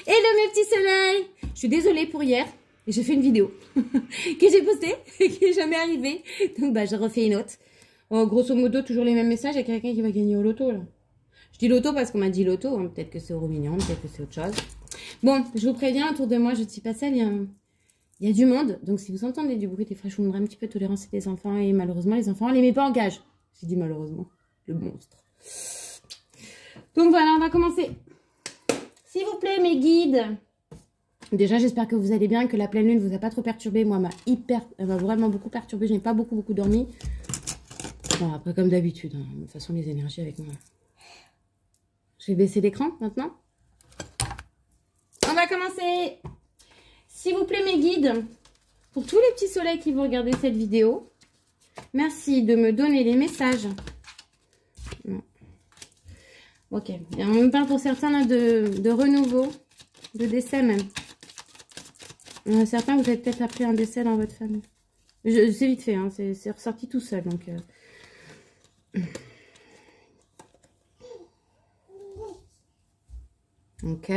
Hello mes petits soleils. Je suis désolée pour hier. J'ai fait une vidéo que j'ai postée et qui n'est jamais arrivée. Donc bah je refais une autre. Grosso modo, toujours les mêmes messages. Il y a quelqu'un qui va gagner au loto là. Je dis loto parce qu'on m'a dit loto. Hein. Peut-être que c'est euro million, peut-être que c'est autre chose. Bon, je vous préviens, autour de moi, je ne suis pas seule. Il y a du monde. Donc si vous entendez du bruit, des fois je vous demanderai un petit peu de tolérance des enfants. Et malheureusement, les enfants, on les met pas en gage. J'ai dit malheureusement. Le monstre. Donc voilà, on va commencer. S'il vous plaît, mes guides. Déjà, j'espère que vous allez bien, que la pleine lune ne vous a pas trop perturbé. Moi, elle m'a vraiment beaucoup perturbé. Je n'ai pas beaucoup dormi. Bon, après, comme d'habitude, hein, de toute façon, les énergies avec moi. Je vais baisser l'écran maintenant. On va commencer. S'il vous plaît, mes guides, pour tous les petits soleils qui vont regarder cette vidéo, merci de me donner les messages. Ok, et on me parle pour certains là, de renouveau, de décès même. Certains, vous avez peut-être appris un décès dans votre famille. C'est vite fait, hein, c'est ressorti tout seul. Donc, ok.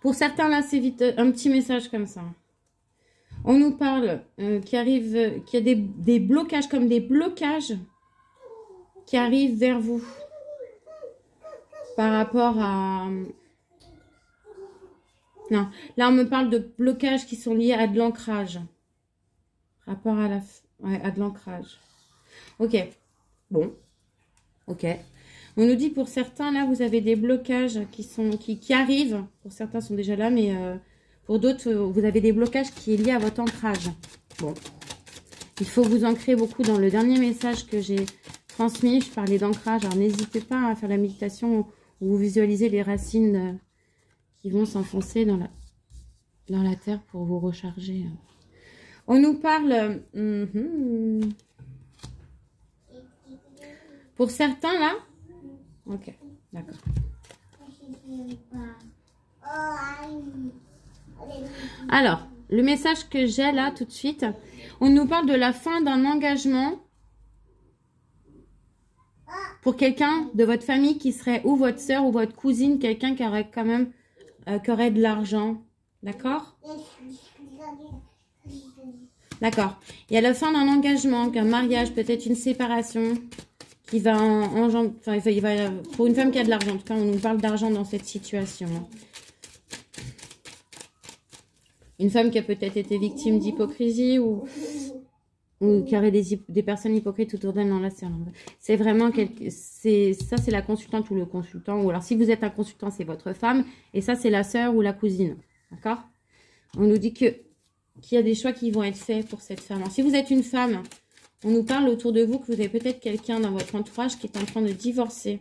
Pour certains, là, c'est vite un petit message comme ça. On nous parle qu'il y a des blocages, comme des blocages qui arrivent vers vous par rapport à... Non, là on me parle de blocages qui sont liés à de l'ancrage. Rapport à la... Ouais, à de l'ancrage. Ok, bon, ok. On nous dit pour certains, là, vous avez des blocages qui arrivent. Pour certains sont déjà là, mais... Pour d'autres, vous avez des blocages qui est lié à votre ancrage. Bon. Il faut vous ancrer beaucoup dans le dernier message que j'ai transmis. Je parlais d'ancrage. Alors, n'hésitez pas à faire la méditation où vous visualisez les racines qui vont s'enfoncer dans la terre pour vous recharger. On nous parle... Pour certains, là... Ok, d'accord. Alors, le message que j'ai là tout de suite, on nous parle de la fin d'un engagement pour quelqu'un de votre famille qui serait ou votre soeur ou votre cousine, quelqu'un qui aurait quand même qui aurait de l'argent, d'accord? D'accord. Il y a la fin d'un engagement, qu'un mariage, peut-être une séparation qui va engendrer, enfin, il va pour une femme qui a de l'argent. En tout cas, on nous parle d'argent dans cette situation. Une femme qui a peut-être été victime d'hypocrisie ou qui aurait des personnes hypocrites autour d'elle. Non, là, c'est vraiment... Ça, c'est la consultante ou le consultant. Ou alors, si vous êtes un consultant, c'est votre femme. Et ça, c'est la sœur ou la cousine. D'accord? On nous dit qu'il y a des choix qui vont être faits pour cette femme. Alors, si vous êtes une femme, on nous parle autour de vous que vous avez peut-être quelqu'un dans votre entourage qui est en train de divorcer.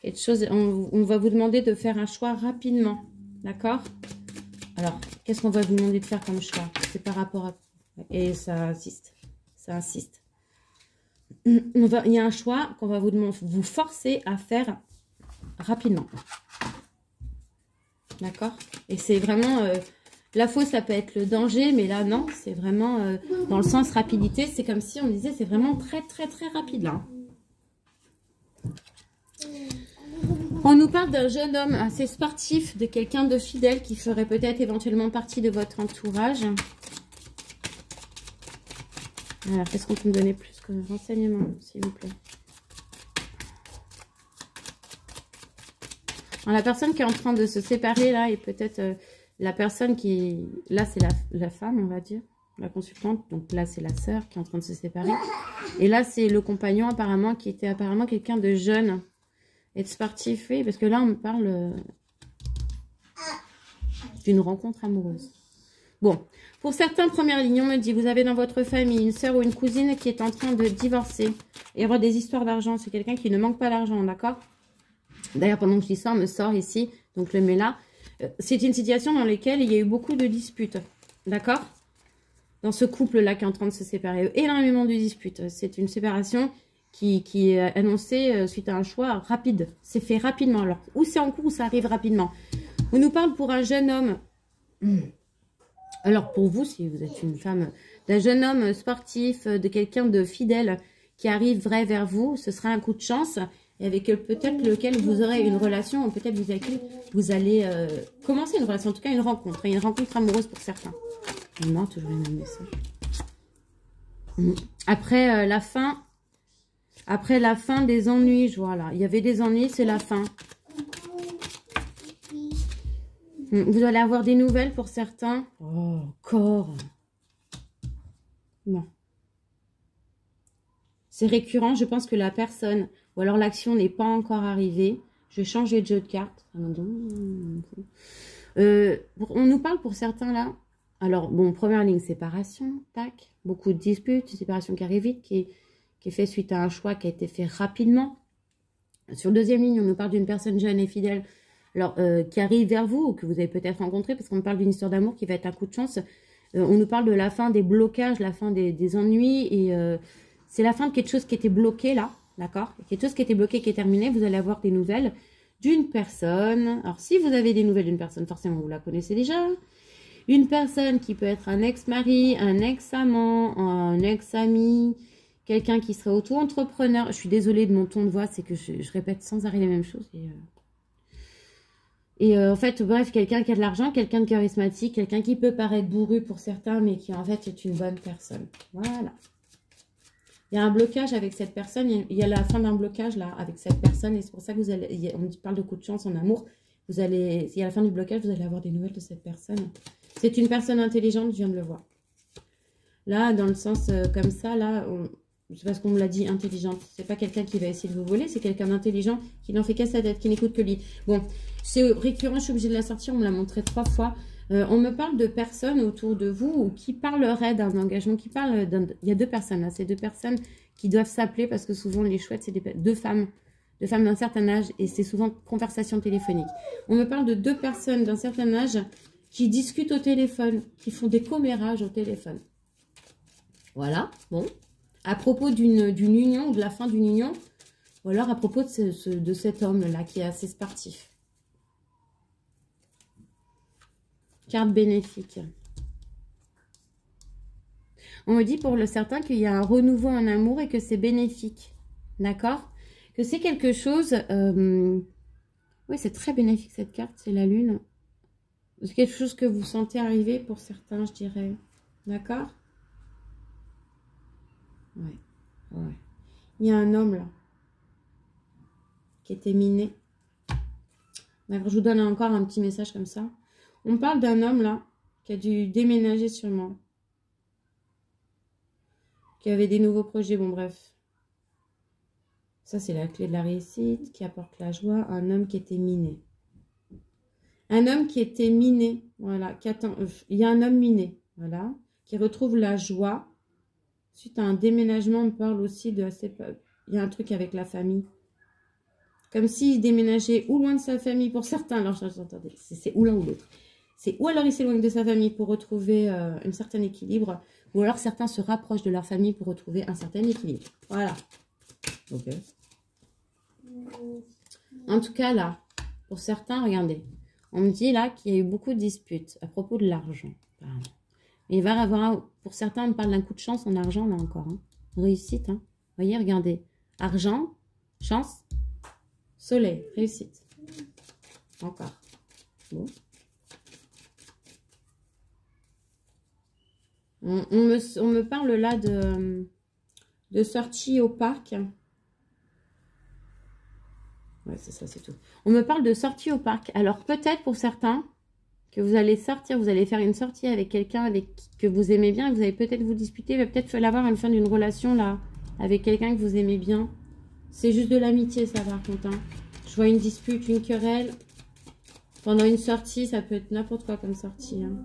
Quelque chose, on va vous demander de faire un choix rapidement. D'accord? Alors, qu'est-ce qu'on va vous demander de faire comme choix? C'est par rapport à... Et ça insiste. Ça insiste. Il y a un choix qu'on va vous forcer à faire rapidement. D'accord? Et c'est vraiment... la fausse, ça peut être le danger, mais là, non. C'est vraiment dans le sens rapidité. C'est comme si on disait, c'est vraiment très, très, très rapide, là. On nous parle d'un jeune homme assez sportif, de quelqu'un de fidèle qui ferait peut-être éventuellement partie de votre entourage. Alors, qu'est-ce qu'on peut me donner plus comme renseignement, s'il vous plaît? Alors, la personne qui est en train de se séparer, là, est peut-être la personne qui... Là, c'est la femme, on va dire, la consultante. Donc là, c'est la sœur qui est en train de se séparer. Et là, c'est le compagnon, apparemment, qui était apparemment quelqu'un de jeune. Et de sportif, oui, parce que là, on me parle d'une rencontre amoureuse. Bon, pour certains, première ligne, on me dit, vous avez dans votre famille une sœur ou une cousine qui est en train de divorcer. Et il y aura des histoires d'argent. C'est quelqu'un qui ne manque pas d'argent, d'accord? D'ailleurs, pendant que je dis ça, on me sort ici, donc je le mets là. C'est une situation dans laquelle il y a eu beaucoup de disputes, d'accord? Dans ce couple-là qui est en train de se séparer. Énormément de disputes. C'est une séparation... Qui est annoncé suite à un choix rapide. C'est fait rapidement. Alors, ou c'est en cours ou ça arrive rapidement. On nous parle pour un jeune homme. Alors, pour vous, si vous êtes une femme, d'un jeune homme sportif, de quelqu'un de fidèle qui arriverait vers vous, ce sera un coup de chance. et avec peut-être lequel vous aurez une relation, ou peut-être vous allez commencer une relation, en tout cas une rencontre amoureuse pour certains. Non, toujours les mêmes messages. Après la fin des ennuis, je vois là. Il y avait des ennuis, c'est la fin. Vous allez avoir des nouvelles pour certains. Oh, encore. Non. C'est récurrent, je pense que la personne, ou alors l'action n'est pas encore arrivée. Je vais changer de jeu de cartes. On nous parle pour certains là. Alors, bon, première ligne, séparation, tac. Beaucoup de disputes, une séparation qui arrive vite, qui est fait suite à un choix qui a été fait rapidement. Sur deuxième ligne, on nous parle d'une personne jeune et fidèle, alors qui arrive vers vous, ou que vous avez peut-être rencontré, parce qu'on parle d'une histoire d'amour qui va être un coup de chance. On nous parle de la fin des blocages, la fin des ennuis, et c'est la fin de quelque chose qui était bloqué là, d'accord? Quelque chose qui était bloqué, qui est terminé, vous allez avoir des nouvelles d'une personne. Alors, si vous avez des nouvelles d'une personne, forcément, vous la connaissez déjà. Une personne qui peut être un ex-mari, un ex-amant, un ex-ami, quelqu'un qui serait auto-entrepreneur. Je suis désolée de mon ton de voix, c'est que je répète sans arrêt les mêmes choses. En fait, bref, quelqu'un qui a de l'argent, quelqu'un de charismatique, quelqu'un qui peut paraître bourru pour certains, mais qui en fait est une bonne personne. Voilà. Il y a un blocage avec cette personne, il y a la fin d'un blocage là avec cette personne, et c'est pour ça que vous allez, on parle de coup de chance en amour. Il y a la fin du blocage, vous allez avoir des nouvelles de cette personne. C'est une personne intelligente, je viens de le voir. Là, dans le sens comme ça, là, c'est parce qu'on me l'a dit, intelligente. C'est pas quelqu'un qui va essayer de vous voler, c'est quelqu'un d'intelligent qui n'en fait qu'à sa tête, qui n'écoute que lui. Bon, c'est récurrent, je suis obligée de la sortir, on me l'a montré 3 fois. On me parle de personnes autour de vous ou qui parleraient d'un engagement, il y a 2 personnes, là, c'est 2 personnes qui doivent s'appeler parce que souvent les chouettes, c'est 2 femmes d'un certain âge et c'est souvent conversation téléphonique. On me parle de 2 personnes d'un certain âge qui discutent au téléphone, qui font des commérages au téléphone. Voilà, bon. À propos d'une union ou de la fin d'une union, ou alors à propos de cet homme-là qui est assez sportif. Carte bénéfique. On me dit pour le certain qu'il y a un renouveau en amour et que c'est bénéfique. D'accord? Que c'est quelque chose... oui, c'est très bénéfique cette carte, c'est la lune. C'est quelque chose que vous sentez arriver pour certains, je dirais. D'accord? Ouais. Ouais. Il y a un homme là qui était miné. D'accord, je vous donne encore un petit message comme ça. On parle d'un homme là qui a dû déménager sûrement. Qui avait des nouveaux projets, bon bref. Ça c'est la clé de la réussite, qui apporte la joie. Un homme qui était miné. Un homme qui était miné, voilà. Il y a un homme miné, voilà. Qui retrouve la joie. Suite à un déménagement, on parle aussi de... Il y a un truc avec la famille. Comme s'il déménageait ou loin de sa famille pour certains. Alors, attendez, c'est ou l'un ou l'autre. C'est ou alors il s'éloigne de sa famille pour retrouver un certain équilibre, ou alors certains se rapprochent de leur famille pour retrouver un certain équilibre. Voilà. Ok. En tout cas, là, pour certains, regardez. On me dit là qu'il y a eu beaucoup de disputes à propos de l'argent. Il va y avoir, pour certains, on me parle d'un coup de chance en argent, là encore. Hein. Réussite, hein. Voyez, regardez. Argent, chance, soleil, réussite. Encore. Bon. On me parle là de sortie au parc. Ouais, c'est ça, c'est tout. On me parle de sortie au parc. Alors, peut-être pour certains, que vous allez sortir, vous allez faire une sortie avec quelqu'un que vous aimez bien, que vous allez peut-être vous disputer, mais peut-être l'avoir à la fin d'une relation, là, avec quelqu'un que vous aimez bien. C'est juste de l'amitié, ça, par contre. Hein. Je vois une dispute, une querelle. Pendant une sortie, ça peut être n'importe quoi comme sortie. Hein.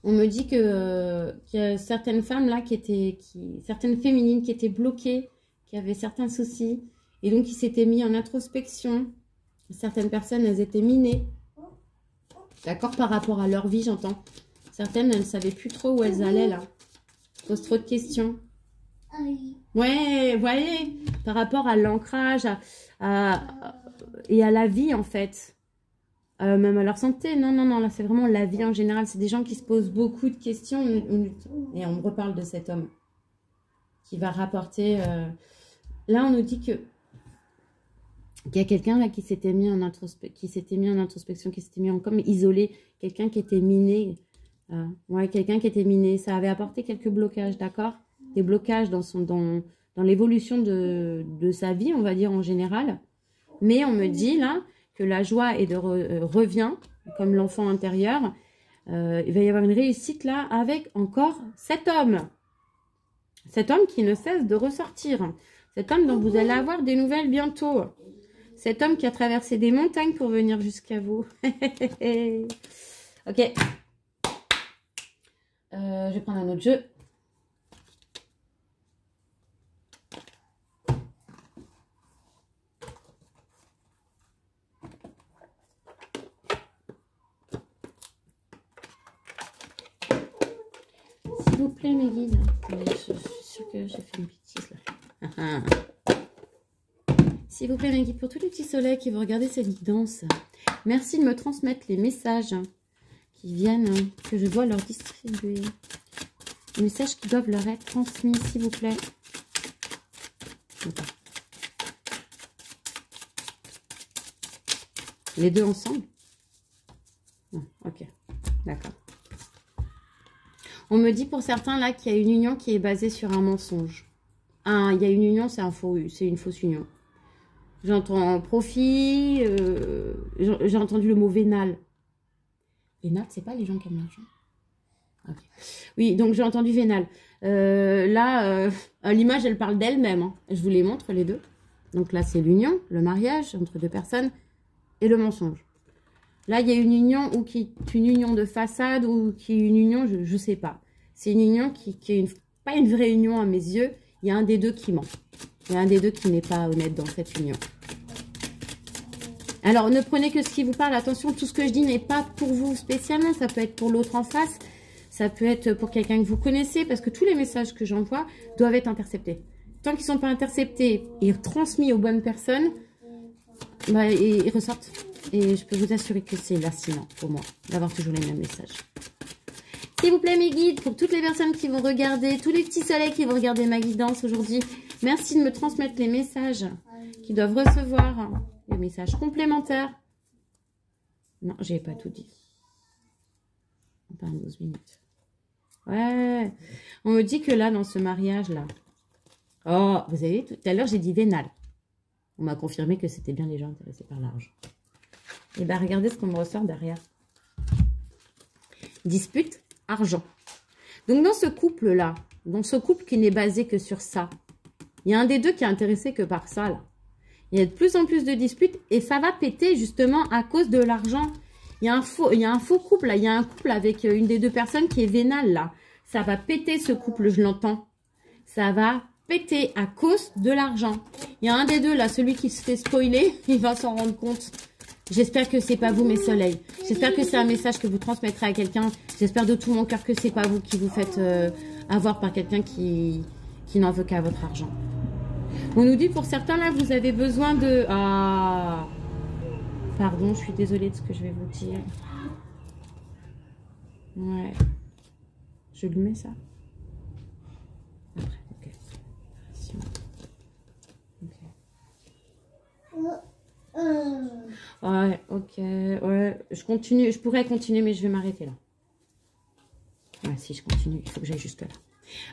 On me dit qu'il y a certaines femmes, là, certaines féminines qui étaient bloquées, qui avaient certains soucis, et donc qui s'étaient mis en introspection. Certaines personnes, elles étaient minées. D'accord, par rapport à leur vie, j'entends. Certaines, elles ne savaient plus trop où elles allaient, là. Pose trop de questions. Ouais, vous voyez, par rapport à l'ancrage et à la vie, en fait. Même à leur santé. Non, non, non, là, c'est vraiment la vie en général. C'est des gens qui se posent beaucoup de questions. Et on me reparle de cet homme qui va rapporter... Là, on nous dit que qu'il y a quelqu'un là qui s'était mis en introspection, qui s'était mis en comme isolé, quelqu'un qui était miné. Ouais, quelqu'un qui était miné. Ça avait apporté quelques blocages, d'accord? Des blocages dans l'évolution de sa vie, on va dire en général. Mais on me dit là que la joie revient, comme l'enfant intérieur. Il va y avoir une réussite là avec encore cet homme. Cet homme qui ne cesse de ressortir. Cet homme dont vous allez avoir des nouvelles bientôt. Cet homme qui a traversé des montagnes pour venir jusqu'à vous. Ok. Je vais prendre un autre jeu. S'il vous plaît, mes guides. Je suis sûre que j'ai fait une bêtise là. S'il vous plaît, mes guides, pour tous les petits soleils qui vont regarder cette guidance, merci de me transmettre les messages qui viennent, que je dois leur distribuer. Les messages qui doivent leur être transmis, s'il vous plaît. Les deux ensemble? Non, ok, d'accord. On me dit pour certains là qu'il y a une union qui est basée sur un mensonge. Il y a une union, c'est une fausse union. J'entends profit, j'ai entendu le mot vénal. Vénal, c'est pas les gens qui aiment l'argent. Okay. Oui, donc j'ai entendu vénal. L'image, elle parle d'elle-même. Hein. Je vous les montre les deux. Donc là, c'est l'union, le mariage entre deux personnes et le mensonge. Là, il y a une union ou qui est une union de façade ou qui est une union, je ne sais pas. C'est une union qui est pas une vraie union à mes yeux. Il y a un des deux qui ment. Il y a un des deux qui n'est pas honnête dans cette union. Alors, ne prenez que ce qui vous parle. Attention, tout ce que je dis n'est pas pour vous spécialement. Ça peut être pour l'autre en face. Ça peut être pour quelqu'un que vous connaissez. Parce que tous les messages que j'envoie doivent être interceptés. Tant qu'ils ne sont pas interceptés et transmis aux bonnes personnes, bah, ils ressortent. Et je peux vous assurer que c'est fascinant pour moi d'avoir toujours les mêmes messages. S'il vous plaît, mes guides, pour toutes les personnes qui vont regarder, tous les petits soleils qui vont regarder ma guidance aujourd'hui, merci de me transmettre les messages qu'ils doivent recevoir. Les messages complémentaires. Non, j'ai pas tout dit. On parle 12 minutes. Ouais. On me dit que là, dans ce mariage-là. Oh, vous avez vu, tout à l'heure, j'ai dit vénal. On m'a confirmé que c'était bien les gens intéressés par l'argent. Et bien, regardez ce qu'on me ressort derrière. Dispute, argent. Donc, dans ce couple-là, dans ce couple qui n'est basé que sur ça, il y a un des deux qui est intéressé que par ça, là. Il y a de plus en plus de disputes et ça va péter justement à cause de l'argent. Il y a un faux couple là. Il y a un couple avec une des deux personnes qui est vénale là. Ça va péter ce couple, je l'entends. Ça va péter à cause de l'argent. Il y a un des deux là, celui qui se fait spoiler, il va s'en rendre compte. J'espère que c'est pas vous mes soleils. J'espère que c'est un message que vous transmettrez à quelqu'un. J'espère de tout mon cœur que c'est pas vous qui vous faites avoir par quelqu'un qui n'en veut qu'à votre argent. On nous dit pour certains là, vous avez besoin de... Ah, pardon, je suis désolée de ce que je vais vous dire. Ouais. Je lui mets ça. Après, ok. Ouais, ok. Ouais, je continue. Je pourrais continuer, mais je vais m'arrêter là. Ouais, si je continue, il faut que j'aille juste là.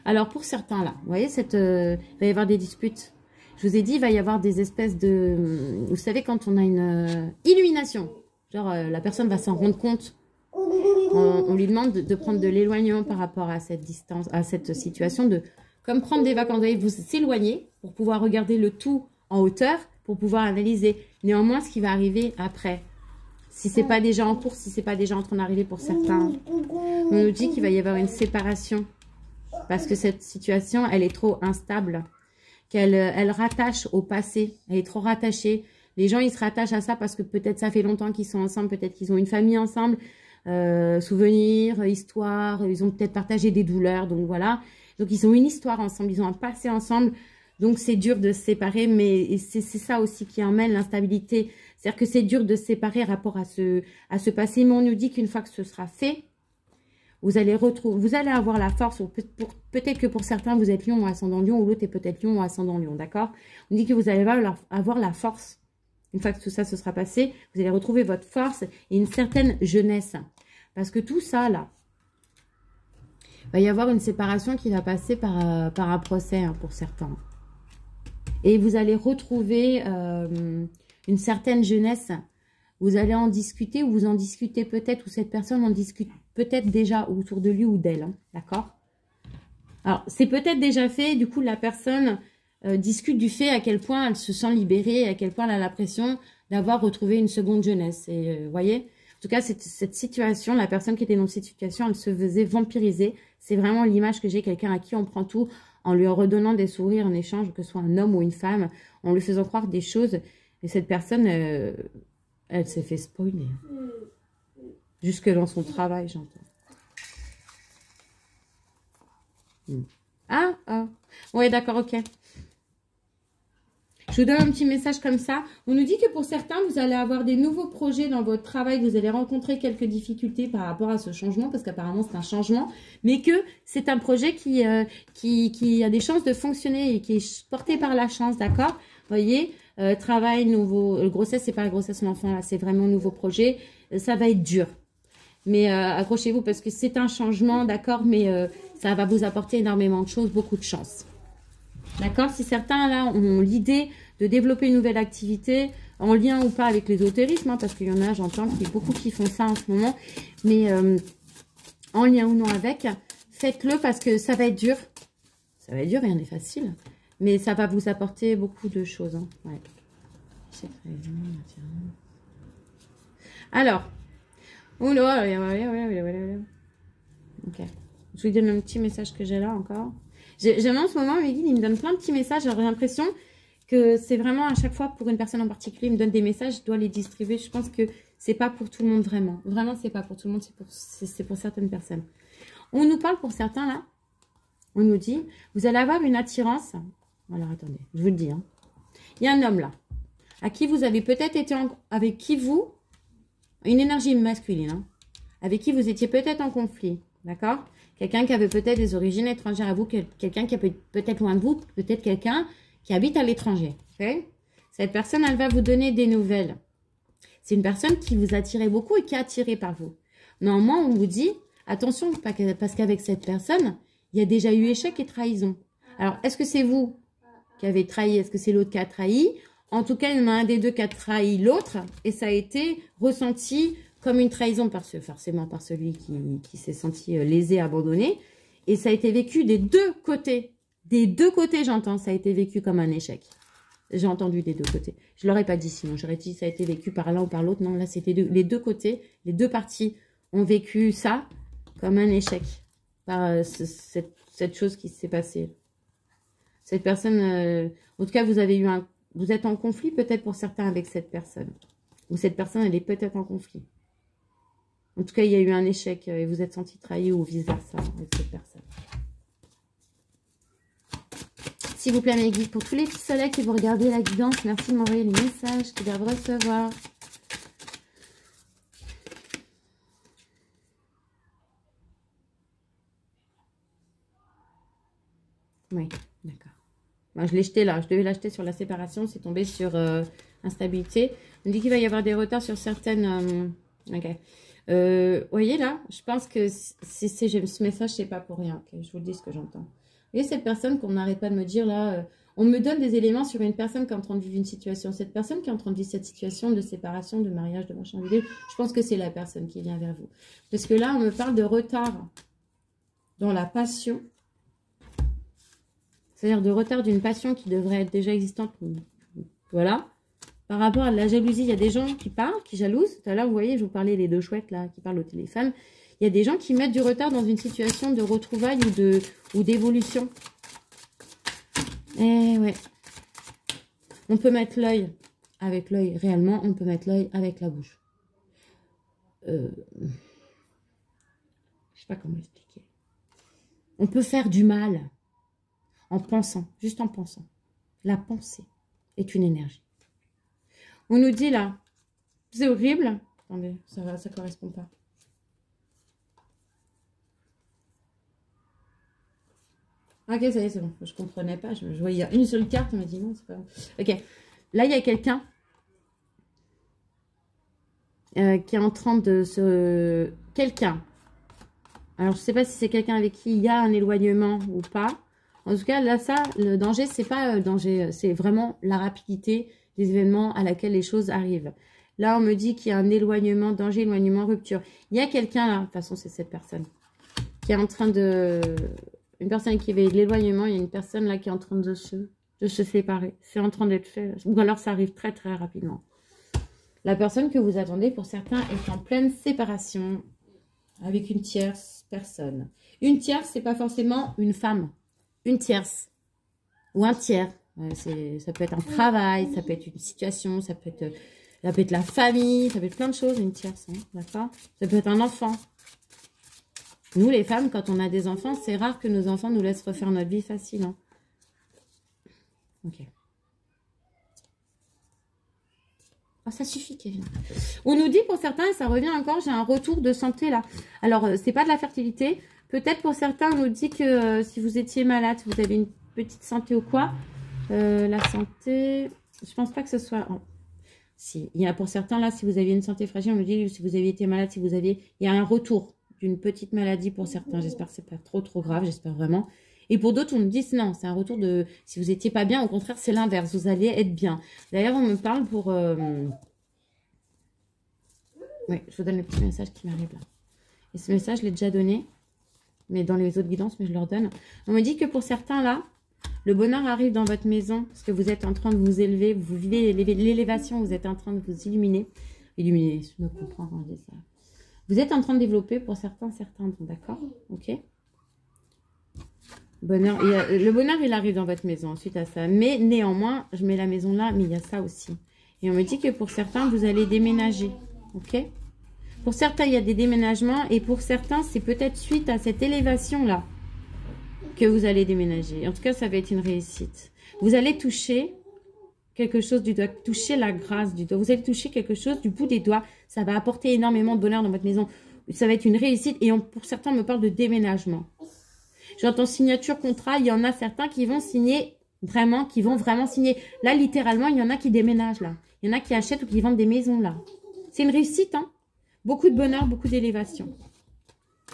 Alors, pour certains là, vous voyez, il va y avoir des disputes. Je vous ai dit, il va y avoir des espèces de... Vous savez, quand on a une illumination, genre la personne va s'en rendre compte, on lui demande de prendre de l'éloignement par rapport à cette distance, à cette situation, comme prendre des vacances. Vous voyez, vous s'éloigner pour pouvoir regarder le tout en hauteur, pour pouvoir analyser néanmoins ce qui va arriver après. Si ce n'est pas déjà en cours, si ce n'est pas déjà en train d'arriver pour certains. On nous dit qu'il va y avoir une séparation parce que cette situation, elle est trop instable. Elle rattache au passé, elle est trop rattachée. Les gens, ils se rattachent à ça parce que peut-être ça fait longtemps qu'ils sont ensemble, peut-être qu'ils ont une famille ensemble, souvenirs, histoire, ils ont peut-être partagé des douleurs, donc voilà. Donc ils ont une histoire ensemble, ils ont un passé ensemble, donc c'est dur de se séparer, mais c'est ça aussi qui emmène l'instabilité. C'est-à-dire que c'est dur de se séparer rapport à ce passé, mais on nous dit qu'une fois que ce sera fait, vous allez avoir la force, peut-être que pour certains, vous êtes lion ou ascendant lion, ou l'autre est peut-être lion ou ascendant lion, d'accord? On dit que vous allez avoir la force Une fois que tout ça se sera passé, vous allez retrouver votre force et une certaine jeunesse. Parce que tout ça, là, il va y avoir une séparation qui va passer par un procès hein, pour certains. Et vous allez retrouver une certaine jeunesse. Vous allez en discuter ou vous en discutez peut-être, ou cette personne en discute peut-être déjà autour de lui ou d'elle. Hein, d'accord? Alors, c'est peut-être déjà fait. Du coup, la personne discute du fait à quel point elle se sent libérée, à quel point elle a l'impression d'avoir retrouvé une seconde jeunesse. Et vous voyez, en tout cas, cette situation, la personne qui était dans cette situation, elle se faisait vampiriser. C'est vraiment l'image que j'ai, quelqu'un à qui on prend tout en lui redonnant des sourires en échange, que ce soit un homme ou une femme, en lui faisant croire des choses. Et cette personne, elle s'est fait spoiler. Jusque dans son travail, j'entends. Ah. Ouais, d'accord, ok. Je vous donne un petit message comme ça. On nous dit que pour certains, vous allez avoir des nouveaux projets dans votre travail. Vous allez rencontrer quelques difficultés par rapport à ce changement, parce qu'apparemment, c'est un changement. Mais que c'est un projet qui a des chances de fonctionner et qui est porté par la chance, d'accord? Vous voyez, travail, nouveau... grossesse, c'est pas la grossesse de l'enfant, là. C'est vraiment un nouveau projet. Ça va être dur. Mais accrochez-vous parce que c'est un changement, d'accord? Mais ça va vous apporter énormément de choses, beaucoup de chance. D'accord? Si certains, là, ont l'idée de développer une nouvelle activité, en lien ou pas avec l'ésotérisme, hein, parce qu'il y en a, j'entends, qu'il y a beaucoup qui font ça en ce moment, mais en lien ou non avec, faites-le parce que ça va être dur. Ça va être dur, rien n'est facile, mais ça va vous apporter beaucoup de choses. Hein. Ouais. Alors, ok. Je vous donne un petit message que j'ai là encore. J'aime en ce moment, mes guides, il me donne plein de petits messages. J'ai l'impression que c'est vraiment à chaque fois pour une personne en particulier, il me donne des messages, je dois les distribuer. Je pense que c'est pas pour tout le monde vraiment. Vraiment, c'est pas pour tout le monde, c'est pour certaines personnes. On nous parle pour certains là. On nous dit, vous allez avoir une attirance. Alors attendez, je vous le dis. Hein. Il y a un homme là, à qui vous avez peut-être été avec qui vous, une énergie masculine, hein, avec qui vous étiez peut-être en conflit, d'accord? Quelqu'un qui avait peut-être des origines étrangères à vous, quelqu'un qui est peut-être loin de vous, peut-être quelqu'un qui habite à l'étranger. Okay? Cette personne, elle va vous donner des nouvelles. C'est une personne qui vous attirait beaucoup et qui est attirée par vous. Néanmoins, on vous dit, attention, parce qu'avec cette personne, il y a déjà eu échec et trahison. Alors, est-ce que c'est vous qui avez trahi? Est-ce que c'est l'autre qui a trahi? En tout cas, il y en a un des deux qui a trahi l'autre et ça a été ressenti comme une trahison forcément par celui qui s'est senti lésé, abandonné. Et ça a été vécu des deux côtés. Des deux côtés, j'entends, ça a été vécu comme un échec. J'ai entendu des deux côtés. Je ne l'aurais pas dit sinon. J'aurais dit ça a été vécu par l'un ou par l'autre. Non, là, c'était les deux côtés. Les deux parties ont vécu ça comme un échec. Par cette chose qui s'est passée. Cette personne, en tout cas, vous êtes en conflit peut-être pour certains avec cette personne. Ou cette personne, elle est peut-être en conflit. En tout cas, il y a eu un échec et vous êtes senti trahi ou vice-versa avec cette personne. S'il vous plaît, mes guides, pour tous les petits soleils qui vous regardez la guidance, merci de m'envoyer les messages qu'ils doivent recevoir. Oui, d'accord. Moi, je l'ai jeté là. Je devais l'acheter sur la séparation. C'est tombé sur instabilité. On dit qu'il va y avoir des retards sur certaines... Ok. Voyez là, je pense que si j'aime ce message, c'est pas pour rien. Okay, je vous le dis ce que j'entends. Vous voyez cette personne qu'on n'arrête pas de me dire là, on me donne des éléments sur une personne qui est en train de vivre une situation. Cette personne qui est en train de vivre cette situation de séparation, de mariage, de machin vidéo, je pense que c'est la personne qui vient vers vous. Parce que là, on me parle de retard dans la passion. C'est-à-dire de retard d'une passion qui devrait être déjà existante. Voilà. Par rapport à la jalousie, il y a des gens qui parlent, qui jalousent. Tout à l'heure, vous voyez, je vous parlais des deux chouettes là, qui parlent au téléphone. Il y a des gens qui mettent du retard dans une situation de retrouvailles ou d'évolution. Eh ouais. On peut mettre l'œil avec l'œil réellement, on peut mettre l'œil avec la bouche. Je sais pas comment expliquer. On peut faire du mal en pensant, juste en pensant. La pensée est une énergie. On nous dit là, c'est horrible. Attendez, ça correspond pas. Ok, ça y est, c'est bon. Je comprenais pas. Je voyais une seule carte, on m'a dit non, c'est pas bon. Ok, là, il y a quelqu'un qui est en train de se... Quelqu'un. Alors, je ne sais pas si c'est quelqu'un avec qui il y a un éloignement ou pas. En tout cas, là, ça, le danger, c'est pas le danger. C'est vraiment la rapidité des événements à laquelle les choses arrivent. Là, on me dit qu'il y a un éloignement, danger, éloignement, rupture. Il y a quelqu'un là, de toute façon, c'est cette personne, qui est en train de... Une personne qui avait de l'éloignement, il y a une personne là qui est en train de se séparer. C'est en train d'être fait. Ou alors, ça arrive très, très rapidement. La personne que vous attendez, pour certains, est en pleine séparation avec une tierce personne. Une tierce, c'est pas forcément une femme. Une tierce ou un tiers. Ça peut être un travail, ça peut être une situation, ça peut être la famille, ça peut être plein de choses, une tierce, hein, d'accord? Ça peut être un enfant. Nous, les femmes, quand on a des enfants, c'est rare que nos enfants nous laissent refaire notre vie facile. Hein. Ok. Oh, ça suffit, Kevin. On nous dit pour certains, et ça revient encore, j'ai un retour de santé là. Alors, c'est pas de la fertilité. Peut-être pour certains, on nous dit que si vous étiez malade, vous avez une petite santé ou quoi. La santé, je pense pas que ce soit... Oh. Si, il y a pour certains là, si vous aviez une santé fragile, on nous dit si vous aviez été malade, si vous aviez... Il y a un retour d'une petite maladie pour certains. J'espère que c'est pas trop grave, j'espère vraiment. Et pour d'autres, on nous dit non, c'est un retour de... Si vous étiez pas bien, au contraire, c'est l'inverse. Vous allez être bien. D'ailleurs, on me parle pour... Oui, je vous donne le petit message qui m'arrive là. Et ce message, je l'ai déjà donné. Mais dans les autres guidances, mais je leur donne. On me dit que pour certains là, le bonheur arrive dans votre maison parce que vous êtes en train de vous élever, vous vivez l'élévation, vous êtes en train de vous illuminer. Illuminer, je me comprends quand je dis ça. Vous êtes en train de développer pour certains, d'accord? Ok. Bonheur, le bonheur, il arrive dans votre maison suite à ça. Mais néanmoins, je mets la maison là, mais il y a ça aussi. Et on me dit que pour certains, vous allez déménager. Ok? Pour certains, il y a des déménagements et pour certains, c'est peut-être suite à cette élévation-là que vous allez déménager. En tout cas, ça va être une réussite. Vous allez toucher quelque chose du doigt, toucher la grâce du doigt. Vous allez toucher quelque chose du bout des doigts. Ça va apporter énormément de bonheur dans votre maison. Ça va être une réussite et pour certains, on me parle de déménagement. J'entends signature, contrat. Il y en a certains qui vont signer vraiment, qui vont vraiment signer. Là, littéralement, il y en a qui déménagent là. Il y en a qui achètent ou qui vendent des maisons là. C'est une réussite, hein. Beaucoup de bonheur, beaucoup d'élévation.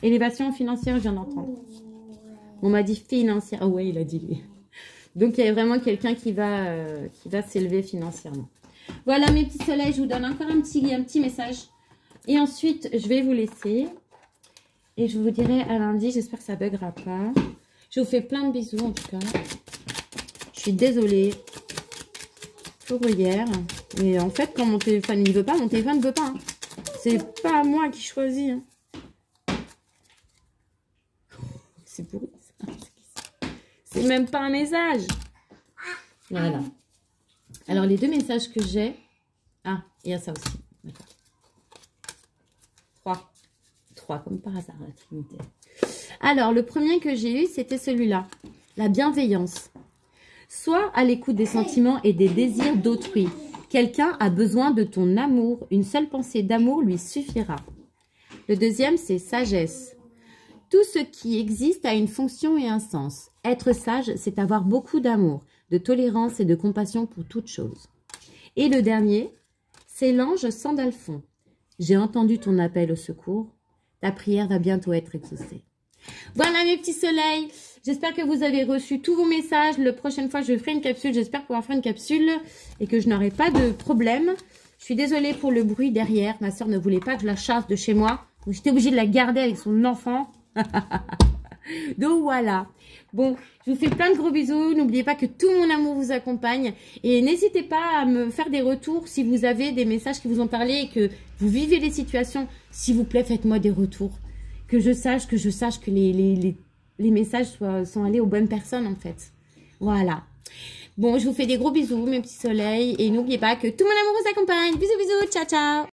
Élévation financière, je viens d'entendre. On m'a dit financière. Oh ouais, il a dit lui. Donc, il y a vraiment quelqu'un qui va s'élever financièrement. Voilà, mes petits soleils. Je vous donne encore un petit message. Et ensuite, je vais vous laisser. Et je vous dirai à lundi. J'espère que ça ne buggera pas. Je vous fais plein de bisous, en tout cas. Je suis désolée pour hier. Mais en fait, quand mon téléphone ne veut pas, mon téléphone ne veut pas. Hein. C'est pas moi qui choisis. Hein. C'est pourri. C'est même pas un message. Voilà. Alors, les deux messages que j'ai... Ah, il y a ça aussi. D'accord. 3. 3, comme par hasard, la Trinité. Alors, le premier que j'ai eu, c'était celui-là. La bienveillance. Sois à l'écoute des sentiments et des désirs d'autrui. Quelqu'un a besoin de ton amour. Une seule pensée d'amour lui suffira. Le deuxième, c'est sagesse. Tout ce qui existe a une fonction et un sens. Être sage, c'est avoir beaucoup d'amour, de tolérance et de compassion pour toute chose. Et le dernier, c'est l'ange Sandalphon. J'ai entendu ton appel au secours. Ta prière va bientôt être exaucée. Voilà mes petits soleils. J'espère que vous avez reçu tous vos messages. La prochaine fois, je ferai une capsule. J'espère pouvoir faire une capsule et que je n'aurai pas de problème. Je suis désolée pour le bruit derrière. Ma soeur ne voulait pas que je la chasse de chez moi. Donc, j'étais obligée de la garder avec son enfant. Donc voilà. Bon, je vous fais plein de gros bisous. N'oubliez pas que tout mon amour vous accompagne. Et n'hésitez pas à me faire des retours si vous avez des messages qui vous ont parlé et que vous vivez les situations. S'il vous plaît, faites-moi des retours. Que je sache que les messages sont allés aux bonnes personnes en fait. Voilà. Bon, je vous fais des gros bisous mes petits soleils. Et n'oubliez pas que tout mon amour vous accompagne. Bisous, bisous. Ciao, ciao.